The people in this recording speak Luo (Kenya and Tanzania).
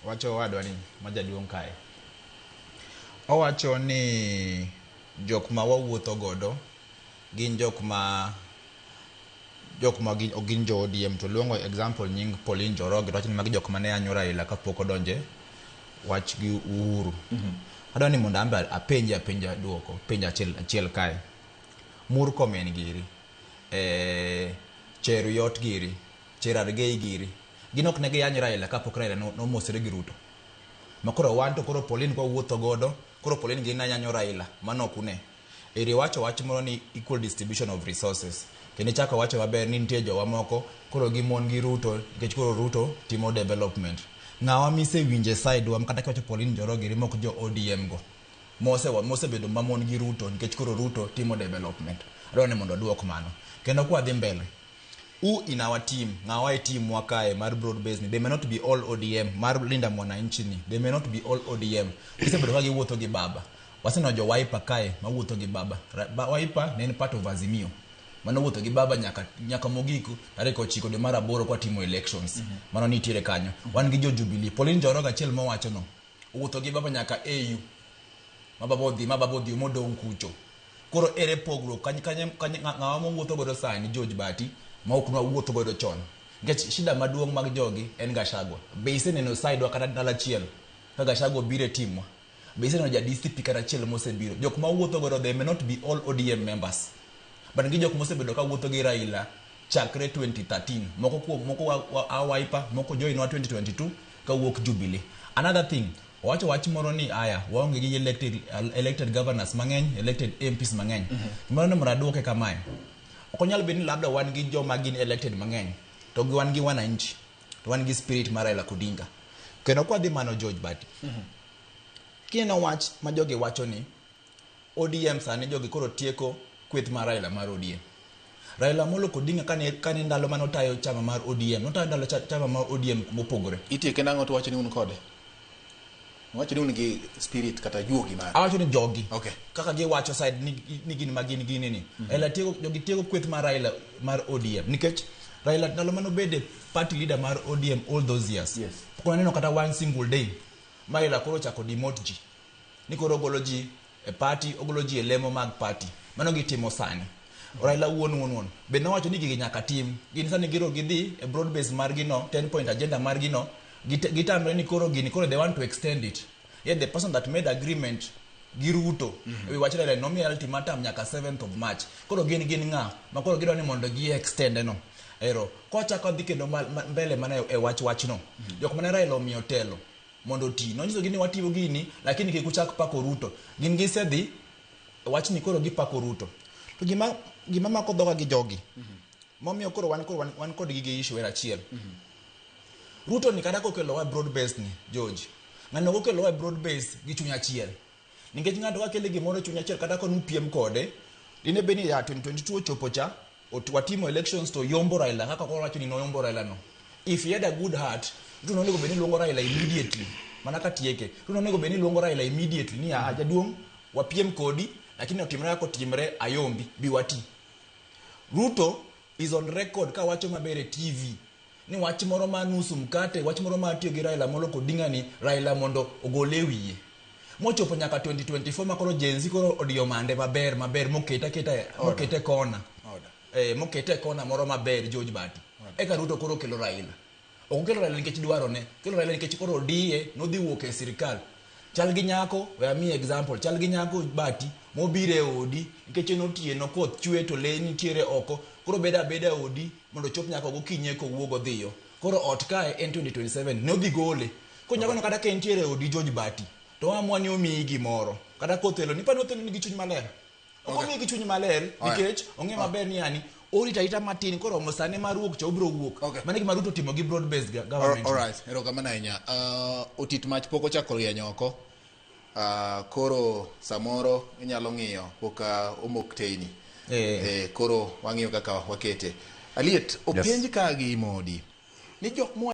wacho wadwa ni majaduong' kae. Owacho ni jok ma wawuotho godo gin jok ma gin jo ODM, to luongo example nying Pauline Njoroge, to wacho ni magi jok mane anyo Raila kapok odonje wach gi Uhuru. Adwa ni mondo ambe apenja duoko penja achiel kae. Murkomen giri, Cheruiyot giri, Cherargei giri, gin ok ne giyanyo Raila kapok Raila nomosre gi Ruto. Ma koro wan to koro Pauline kwa wuotho godo, koro Pauline gin na yanyo Raila, mano kune. Eri wacho wach moro ni equal distribution of resources. Kendo chako wacho maber ni nitie jowa moko koro gimon gi Ruto, nikech koro Ruto timo development. Ng'awa mise winje side wa kata kawacho Pauline Njoroge ri moko jo ODM go. Mose bedo mamon gi Ruto, nikech koro Ruto timo development. Adwa ni mondo duok mano. Kendo kwa dhi mbele. Who in our team, ng'awa e team wakae mar broad base ni, they may not be all ODM, mar Linda Mwananchi ni, they may not be all ODM. Kise bedo kagi wuotho gi baba. Waseno jo Wiper kae ma wuotho gi baba. Wiper ne en part of Azimio. Mano wuotho gi baba nyaka mogiku tarehe 9 dwe mar 8 kwa timo elections. Mano nitiere kanyo. Wan gi jo Jubilee. Pauline Njoroge achiel mowacho no. Wuotho gi baba nyaka AU. Mababodhi modong kucho. Koro ere pogro kanye ng'awa mowuotho godo sani George Bati ma ok wuotho godo chon. Nikech shida maduong' mag jogi en Gachagua. Be iseneno side wa kata dala chiel ka Gachagua bire timwa. Be iseneno ja DCP kata chiel mosebiro. Jok ma wuotho godo they may not be all ODM members. But ngi jok mosebedo ka wuotho gi Raila chakre 2013. Moko Wiper, moko join wa 2022 ka wuok Jubilee. Another thing, wach moro ni aya waonge gi elected governors mang'eny, elected MPs mang'eny. Moro ne mraduoke kamae. Okonyal bedni labda wan gi joma gin elected mang'eny, to gi wan gi wananchi, to wan gi spirit mar Raila Odinga. Kendo kwa dhi mano George Bati. Kino wach ma jogi wacho ni ODM sani jogi koro tieko kweth mar Raila mar ODM. Raila Amolo Odinga kane ndalo mano tayo chama mar ODM, notayo ndalo chama mar ODM mopogore. Itieke nang'o to wacho ni un kode? Wacho ni un gi spirit kata yuogi mar. Awacho ni jogi. Okay. Kaka gi wacho side ni gin magin ni. Raila jogi tieko kweth mar Raila mar ODM. Nikech Raila ndalo mano bede party leader mar ODM all those years. Yes. Kuna neno kata one single day Raila koro chako demote ji. Ni koro ogolo ji e party, ogolo ji e lemo mag party. Mano gitimo sani. Raila won. Be nowacho ni gigi nyaka tim. Gin sani giro gidhi e broad base mar gino, 10 point agenda mar gino. Gitamre ni koro they want to extend it. Yet the person that made agreement gi Ruto, we watch Raila nomi ultimatum nyaka 7th of March. Koro gin nga, ma koro gidwa ni mondo gi extend no. Ero, kocha ko dhi kendo mbele mana e wach no. Jok mane Raila omiyo telo mondo ti. Nonyiso gini watiyo gini, lakini kikuchak pako Ruto. Gin gisedhi wach ni koro gipako Ruto. To gima mako dhoga gi jogi. Momiyo koro wan kod gige issue era achiel. Ruto ni kada kokelo wa broad base ni George. Ng'ano kokelo wa broad base gi chunya achiel. Nikech ng'ato kakele gimoro chunya achiel kada kon piem kode, dine beni ya 2022 chopo cha watimo elections to yombo Raila kaka kwa wacho ni no yombo Raila no. If he had a good heart, Ruto nonego beni luongo Raila immediately. Mana katieke. Ruto nonego beni luongo Raila immediately ni ya jaduong wapiem kodi. Lakini otimre yako timre ayombi biwati. Ruto is on record ka wacho mabere TV. Ni wach moro ma nusu mkate, wach moro ma tiyo gi Raila Amolo Odinga ni Raila mondo ogole wiye. Mochopo nyaka 2024 makoro jenzi koro odiyo mande maber mokete kona. Mokete kona moro maber George Bati. Eka Ruto koro kelo Raila. Okelo Raila nikech dwaro ne. Kelo Raila nikech koro odiye nodhi wuok e sirikal. Chal gi nyako, we ami example, chal gi nyako Bati mobire odi nikech notieno koth chwe to le nitiere oko, koro beda odi mondo chop nyako gokinye ko wuogo dhiyo. Koro ot kae en 2027 nodhi gole. Ko nyako no kata ke nitiere odi George Bati, to amwani omiyi gimoro. Kata kothelo ni pano othelo ni gi chuny maler. Omiyi gi chuny maler nikech ong'e maber ni yani orita matin koro mosane mar wuok cha obro wuok. Mane gima Ruto timo gi broad based government. All right, erokamano ahinya. Otit mach pok ochako rieny oko. Koro samoro inyalo ng'iyo pok omok teyni. Koro wang'iyo kaka wakete. Aliet, openj ka gi modi. Ni jok